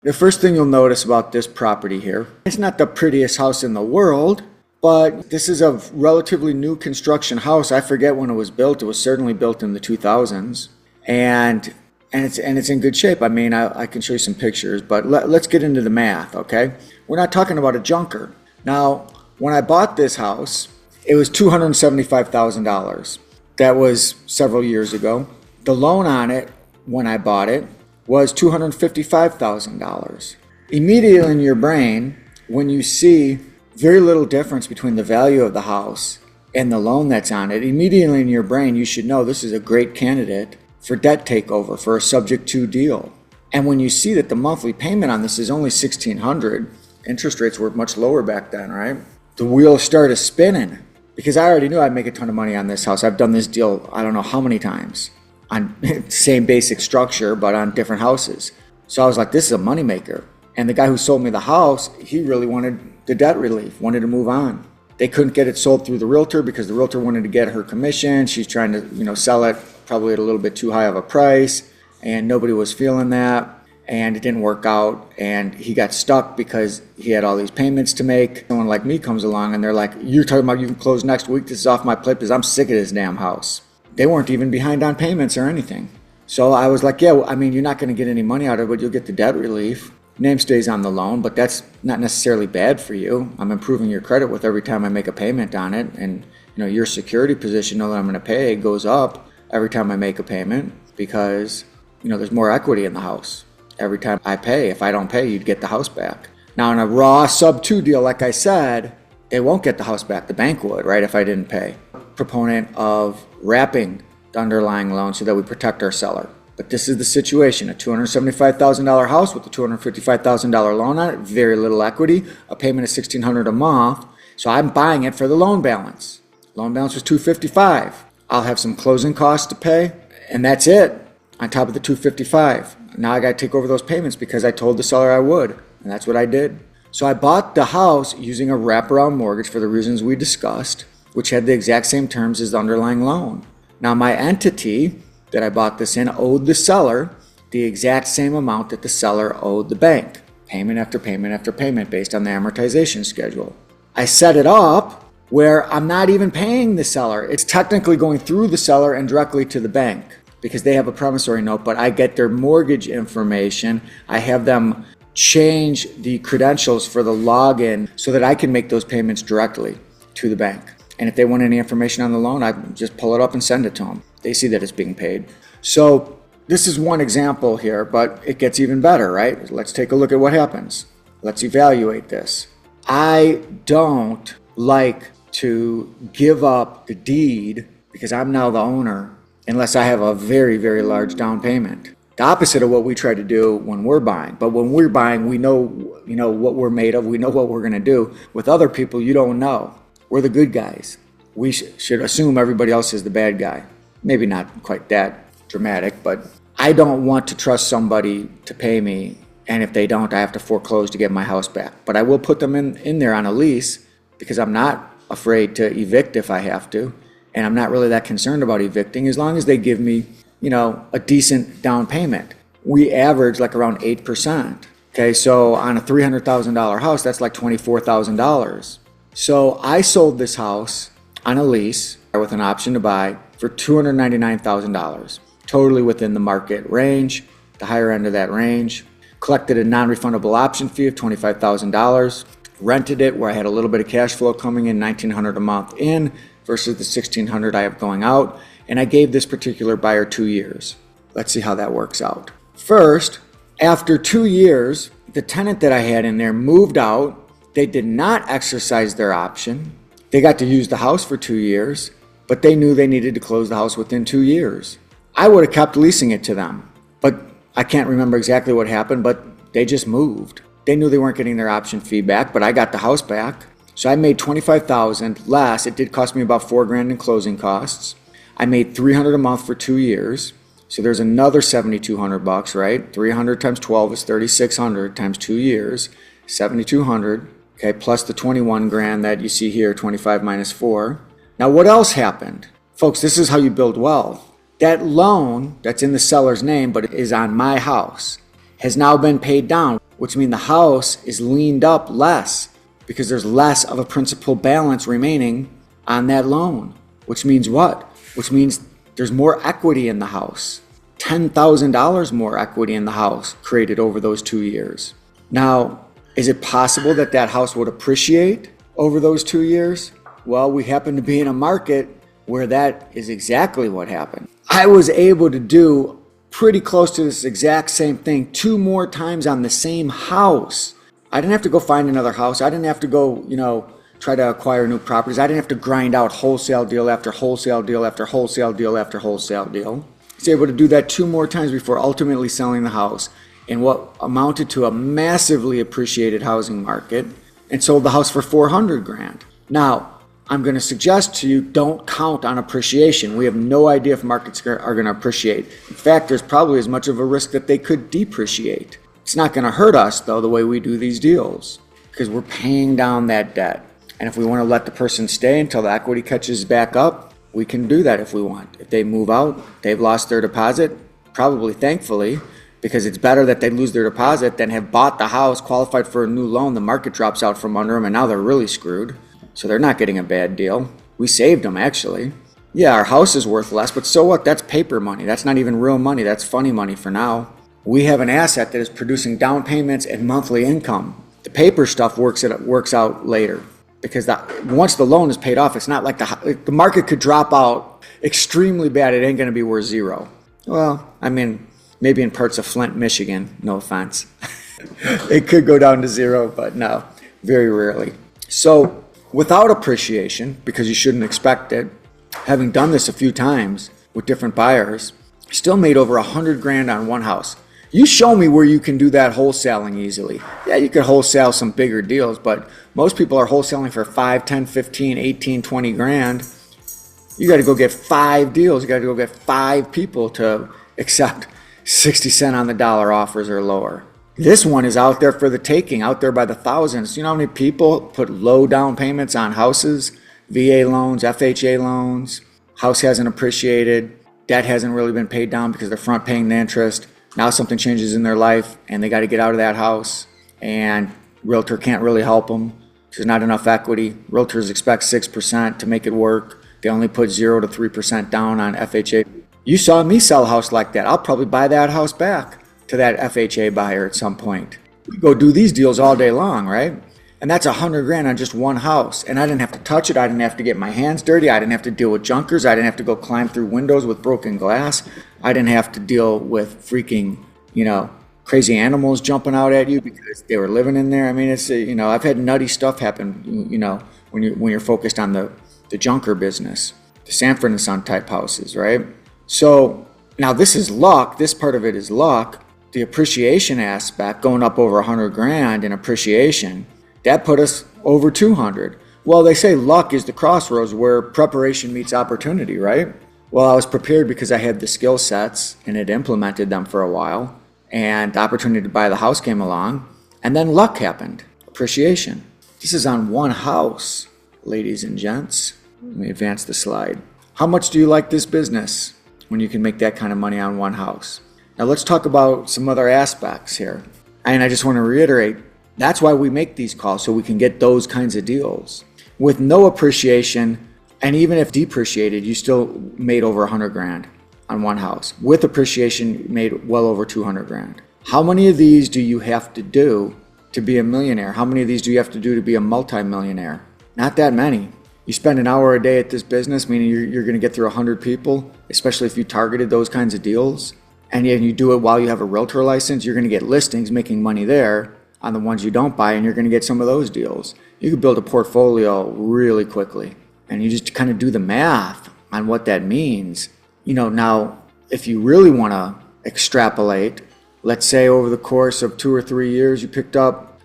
The first thing you'll notice about this property here, it's not the prettiest house in the world, but this is a relatively new construction house. I forget when it was built. It was certainly built in the 2000s. And it's in good shape. I mean, I can show you some pictures, but let's get into the math, okay? We're not talking about a junker. Now, when I bought this house, it was $275,000. That was several years ago. The loan on it, when I bought it, was $255,000. Immediately in your brain, when you see very little difference between the value of the house and the loan that's on it, immediately in your brain, you should know this is a great candidate for debt takeover, for a subject to deal. And when you see that the monthly payment on this is only $1,600, interest rates were much lower back then, right? The wheels started spinning because I already knew I'd make a ton of money on this house. I've done this deal, I don't know how many times, on same basic structure, but on different houses. So I was like, this is a moneymaker. And the guy who sold me the house, he really wanted the debt relief, wanted to move on. They couldn't get it sold through the realtor because the realtor wanted to get her commission. She's trying to, sell it probably at a little bit too high of a price, and nobody was feeling that, and it didn't work out, and he got stuck because he had all these payments to make. Someone like me comes along and they're like, you're talking about you can close next week? This is off my plate because I'm sick of this damn house. They weren't even behind on payments or anything. So I was like, yeah, well, I mean, you're not going to get any money out of it, but you'll get the debt relief. Name stays on the loan, but that's not necessarily bad for you. I'm improving your credit with every time I make a payment on it. And your security position, know that I'm going to pay, goes up every time I make a payment because, there's more equity in the house. Every time I pay, if I don't pay, you'd get the house back. Now in a raw sub-2 deal, like I said, they won't get the house back. The bank would, right, if I didn't pay. Proponent of wrapping the underlying loan so that we protect our seller. But this is the situation, a $275,000 house with a $255,000 loan on it, very little equity, a payment of $1,600 a month. So I'm buying it for the loan balance. Loan balance was $255,000. I'll have some closing costs to pay, and that's it on top of the $255,000. Now I got to take over those payments because I told the seller I would, and that's what I did. So I bought the house using a wraparound mortgage for the reasons we discussed, which had the exact same terms as the underlying loan. Now my entity that I bought this in owed the seller the exact same amount that the seller owed the bank, payment after payment after payment based on the amortization schedule. I set it up where I'm not even paying the seller. It's technically going through the seller and directly to the bank because they have a promissory note, but I get their mortgage information. I have them change the credentials for the login so that I can make those payments directly to the bank. And if they want any information on the loan, I just pull it up and send it to them. They see that it's being paid. So this is one example here, but it gets even better, right? Let's take a look at what happens. Let's evaluate this. I don't like to give up the deed because I'm now the owner unless I have a very, very large down payment. The opposite of what we try to do when we're buying. But when we're buying, we know, what we're made of. We know what we're going to do. With other people, you don't know. We're the good guys. We should assume everybody else is the bad guy. Maybe not quite that dramatic, but I don't want to trust somebody to pay me, and if they don't, I have to foreclose to get my house back. But I will put them in there on a lease because I'm not afraid to evict if I have to, and I'm not really that concerned about evicting as long as they give me, a decent down payment. We average like around 8%. Okay, so on a $300,000 house, that's like $24,000. So I sold this house on a lease with an option to buy for $299,000, totally within the market range, the higher end of that range. Collected a non-refundable option fee of $25,000, rented it where I had a little bit of cash flow coming in, $1,900 a month in versus the $1,600 I have going out, and I gave this particular buyer 2 years. Let's see how that works out. First, after 2 years, the tenant that I had in there moved out. They did not exercise their option. They got to use the house for 2 years, but they knew they needed to close the house within 2 years. I would have kept leasing it to them, but I can't remember exactly what happened, but they just moved. They knew they weren't getting their option fee back, but I got the house back. So I made $25,000 less. It did cost me about $4,000 in closing costs. I made $300 a month for 2 years. So there's another $7,200, right? 300 times 12 is 3,600 times 2 years, 7,200. Okay, plus the 21 grand that you see here, 25 minus 4. Now what else happened? Folks, this is how you build wealth. That loan that's in the seller's name but is on my house has now been paid down. which means the house is leaned up less because there's less of a principal balance remaining on that loan. Which means what? Which means there's more equity in the house. $10,000 more equity in the house created over those 2 years. Now, is it possible that that house would appreciate over those 2 years? Well, we happen to be in a market where that is exactly what happened. I was able to do pretty close to this exact same thing 2 more times on the same house. I didn't have to go find another house. I didn't have to go, try to acquire new properties. I didn't have to grind out wholesale deal after wholesale deal after wholesale deal after wholesale deal. I was able to do that 2 more times before ultimately selling the house in what amounted to a massively appreciated housing market, and sold the house for $400,000. Now, I'm going to suggest to you, don't count on appreciation. We have no idea if markets are going to appreciate. In fact, there's probably as much of a risk that they could depreciate. It's not going to hurt us, though, the way we do these deals, because we're paying down that debt. And if we want to let the person stay until the equity catches back up, we can do that if we want. If they move out, they've lost their deposit, probably thankfully, because it's better that they lose their deposit than have bought the house, qualified for a new loan, the market drops out from under them, and now they're really screwed. So they're not getting a bad deal. We saved them, actually. Yeah, our house is worth less, but so what? That's paper money. That's not even real money. That's funny money for now. We have an asset that is producing down payments and monthly income. The paper stuff works out later, because once the loan is paid off, it's not like the market could drop out extremely bad. It ain't going to be worth zero. Well, I mean, maybe in parts of Flint, Michigan, no offense. It could go down to zero, but no, very rarely. So without appreciation, because you shouldn't expect it, having done this a few times with different buyers, still made over $100,000 on one house. You show me where you can do that wholesaling easily. Yeah, you could wholesale some bigger deals, but most people are wholesaling for 5, 10, 15, 18, 20 grand. You got to go get 5 deals. You got to go get 5 people to accept 60 cent on the dollar offers or lower. This one is out there for the taking, out there by the thousands. You know how many people put low down payments on houses, VA loans, FHA loans? House hasn't appreciated. Debt hasn't really been paid down because they're front paying the interest. Now something changes in their life and they got to get out of that house, and realtor can't really help them. There's not enough equity. Realtors expect 6% to make it work. They only put 0 to 3% down on FHA. You saw me sell a house like that. I'll probably buy that house back to that FHA buyer at some point. We go do these deals all day long, right? And that's $100,000 on just one house. And I didn't have to touch it. I didn't have to get my hands dirty. I didn't have to deal with junkers. I didn't have to go climb through windows with broken glass. I didn't have to deal with freaking, crazy animals jumping out at you because they were living in there. I mean, it's, I've had nutty stuff happen, when you're focused on the junker business, the Sanford and Son type houses, right? So now this is luck. This part of it is luck. The appreciation aspect, going up over $100,000 in appreciation, that put us over 200. Well, they say luck is the crossroads where preparation meets opportunity, right? Well, I was prepared because I had the skill sets and had implemented them for a while, and the opportunity to buy the house came along, and then luck happened, appreciation. This is on one house, ladies and gents. Let me advance the slide. How much do you like this business when you can make that kind of money on one house? Now let's talk about some other aspects here. And I just want to reiterate, that's why we make these calls, so we can get those kinds of deals. With no appreciation, and even if depreciated, you still made over $100,000 on one house. With appreciation, you made well over $200,000. How many of these do you have to do to be a millionaire? How many of these do you have to do to be a multimillionaire? Not that many. You spend an hour a day at this business, meaning you're going to get through 100 people, especially if you targeted those kinds of deals. And you do it while you have a realtor license, you're going to get listings, making money there on the ones you don't buy, and you're going to get some of those deals. You can build a portfolio really quickly, and you just kind of do the math on what that means. Now, if you really want to extrapolate, let's say over the course of 2 or 3 years, you picked up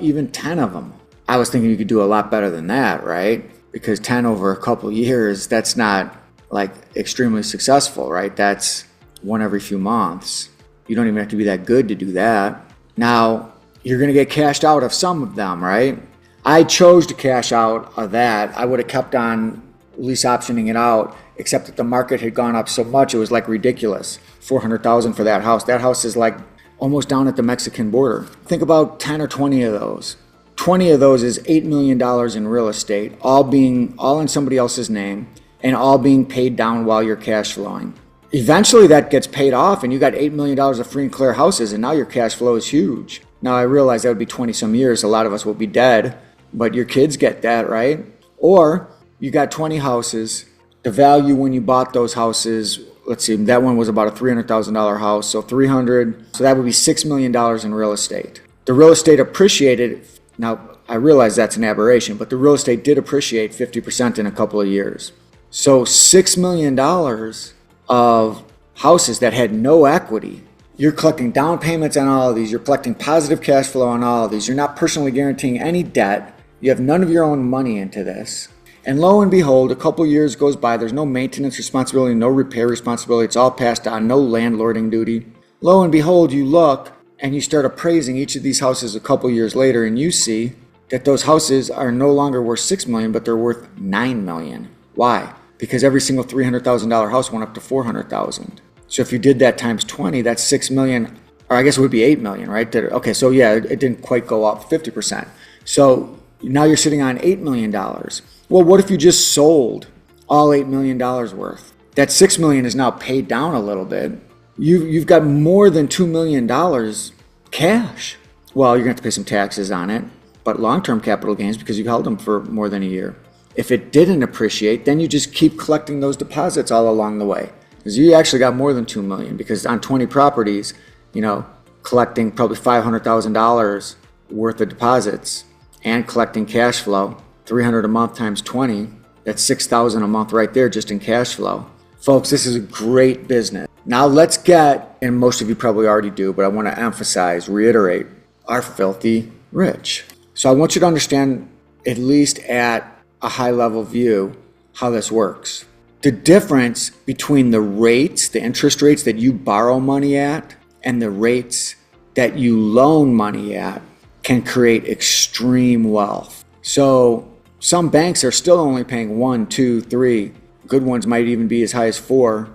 even 10 of them. I was thinking you could do a lot better than that, right? Because 10 over a couple years, that's not like extremely successful, right? That's one every few months. You don't even have to be that good to do that. Now, you're going to get cashed out of some of them, right? I chose to cash out of that. I would have kept on lease optioning it out, except that the market had gone up so much, it was like ridiculous. $400,000 for that house. That house is like almost down at the Mexican border. Think about 10 or 20 of those. 20 of those is $8 million in real estate, all in somebody else's name and all being paid down while you're cash flowing. Eventually that gets paid off and you got $8 million of free and clear houses and now your cash flow is huge. Now I realize that would be 20 some years. A lot of us will be dead, but your kids get that, right? Or you got 20 houses. The value when you bought those houses, let's see, that one was about a $300,000 house. So that would be $6 million in real estate. The real estate appreciated. Now, I realize that's an aberration, but the real estate did appreciate 50% in a couple of years. So $6 million of houses that had no equity. You're collecting down payments on all of these. You're collecting positive cash flow on all of these. You're not personally guaranteeing any debt. You have none of your own money into this. And lo and behold, a couple of years goes by. There's no maintenance responsibility, no repair responsibility. It's all passed on, no landlording duty. Lo and behold, you look and you start appraising each of these houses a couple years later and you see that those houses are no longer worth $6 million, but they're worth $9 million. Why? Because every single $300,000 house went up to $400,000. So if you did that times 20, that's $6 million, or I guess it would be $8 million, right? Okay, so yeah, it didn't quite go up 50%. So now you're sitting on $8 million. Well, what if you just sold all $8 million worth? That $6 million is now paid down a little bit. You've got more than $2 million cash. Well, you're going to have to pay some taxes on it, but long-term capital gains because you held them for more than a year. If it didn't appreciate, then you just keep collecting those deposits all along the way. Because you actually got more than $2 million because on 20 properties, collecting probably $500,000 worth of deposits and collecting cash flow, $300 a month times 20, that's $6,000 a month right there just in cash flow. Folks, this is a great business. Now let's get, and most of you probably already do, but I want to emphasize, reiterate, are filthy rich. So I want you to understand, at least at a high level view, how this works. The difference between the rates, the interest rates that you borrow money at and the rates that you loan money at can create extreme wealth. So some banks are still only paying 1, 2, 3. Good ones might even be as high as 4%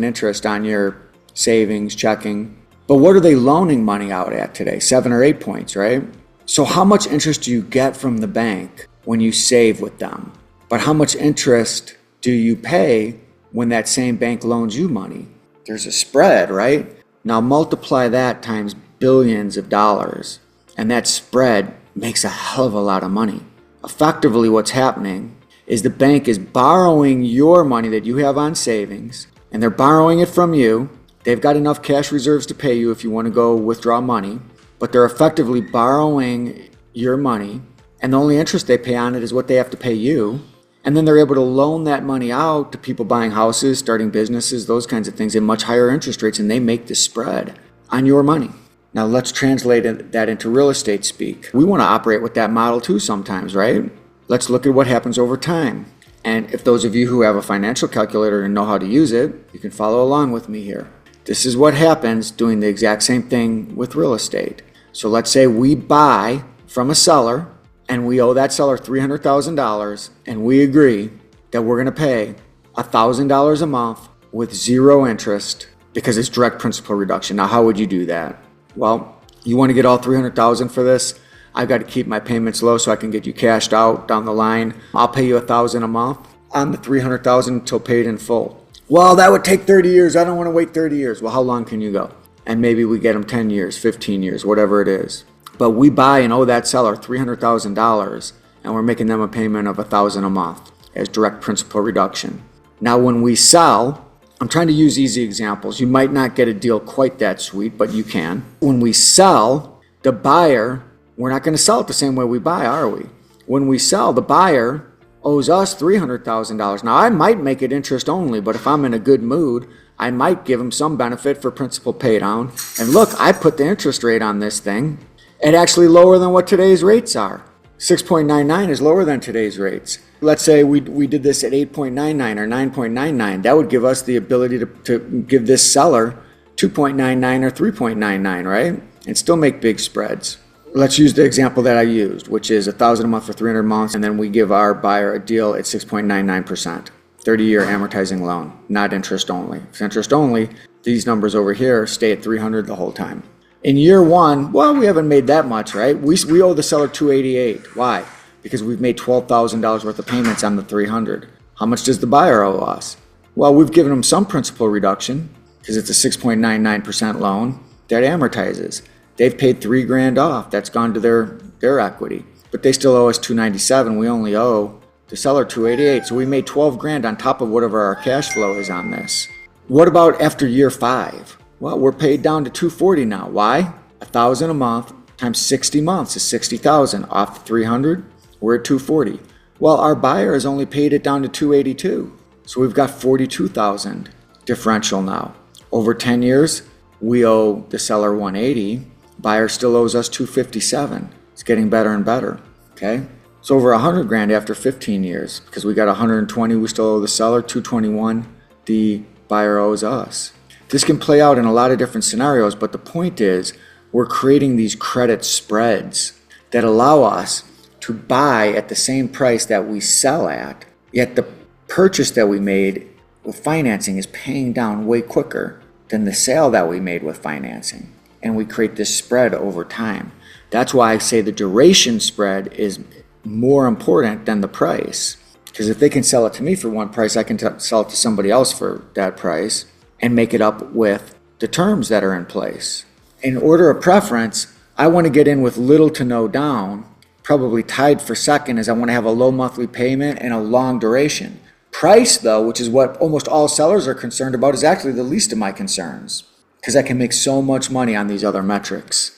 interest on your savings, checking. But what are they loaning money out at today? 7 or 8 points, right? So how much interest do you get from the bank when you save with them? But how much interest do you pay when that same bank loans you money? There's a spread, right? Now multiply that times billions of dollars, and that spread makes a hell of a lot of money. Effectively, what's happening is the bank is borrowing your money that you have on savings, and they're borrowing it from you. They've got enough cash reserves to pay you if you want to go withdraw money, but they're effectively borrowing your money, and the only interest they pay on it is what they have to pay you. And then they're able to loan that money out to people buying houses, starting businesses, those kinds of things at much higher interest rates, and they make the spread on your money. Now let's translate that into real estate speak. We want to operate with that model too sometimes, right? Let's look at what happens over time. And if those of you who have a financial calculator and know how to use it, you can follow along with me here. This is what happens doing the exact same thing with real estate. So let's say we buy from a seller and we owe that seller $300,000 and we agree that we're going to pay $1,000 a month with zero interest because it's direct principal reduction. Now, how would you do that? Well, you want to get all $300,000 for this? I've got to keep my payments low so I can get you cashed out down the line. I'll pay you $1,000 a month on the $300,000 until paid in full. Well, that would take 30 years. I don't want to wait 30 years. Well, how long can you go? And maybe we get them 10 years, 15 years, whatever it is. But we buy and owe that seller $300,000 and we're making them a payment of $1,000 a month as direct principal reduction. Now, when we sell, I'm trying to use easy examples. You might not get a deal quite that sweet, but you can. When we sell, the buyer, we're not going to sell it the same way we buy, are we? When we sell, the buyer owes us $300,000. Now, I might make it interest only, but if I'm in a good mood, I might give him some benefit for principal pay down. And look, I put the interest rate on this thing at actually lower than what today's rates are. 6.99 is lower than today's rates. Let's say we did this at 8.99 or 9.99. That would give us the ability to give this seller 2.99 or 3.99, right? And still make big spreads. Let's use the example that I used, which is $1,000 a month for 300 months, and then we give our buyer a deal at 6.99%, 30-year amortizing loan, not interest only. If it's interest only, these numbers over here stay at 300 the whole time. In year one, well, we haven't made that much, right? We owe the seller $288. Why? Because we've made $12,000 worth of payments on the 300. How much does the buyer owe us? Well, we've given them some principal reduction because it's a 6.99% loan that amortizes. They've paid $3,000 off. That's gone to their equity, but they still owe us $297. We only owe the seller $288. So we made $12,000 on top of whatever our cash flow is on this. What about after year 5? Well, we're paid down to $240 now. Why? $1,000 a month times 60 months is $60,000. Off the 300, we're at $240. Well, our buyer has only paid it down to $282. So we've got $42,000 differential now. Over 10 years, we owe the seller $180. Buyer still owes us $257. It's getting better and better. Okay? So over $100,000 after 15 years, because we got $120, we still owe the seller $221. The buyer owes us. This can play out in a lot of different scenarios, but the point is we're creating these credit spreads that allow us to buy at the same price that we sell at, yet the purchase that we made with financing is paying down way quicker than the sale that we made with financing. And we create this spread over time. That's why I say the duration spread is more important than the price. Because if they can sell it to me for one price, I can sell it to somebody else for that price and make it up with the terms that are in place. In order of preference, I want to get in with little to no down. Probably tied for second is I want to have a low monthly payment and a long duration. Price, though, which is what almost all sellers are concerned about, is actually the least of my concerns because I can make so much money on these other metrics.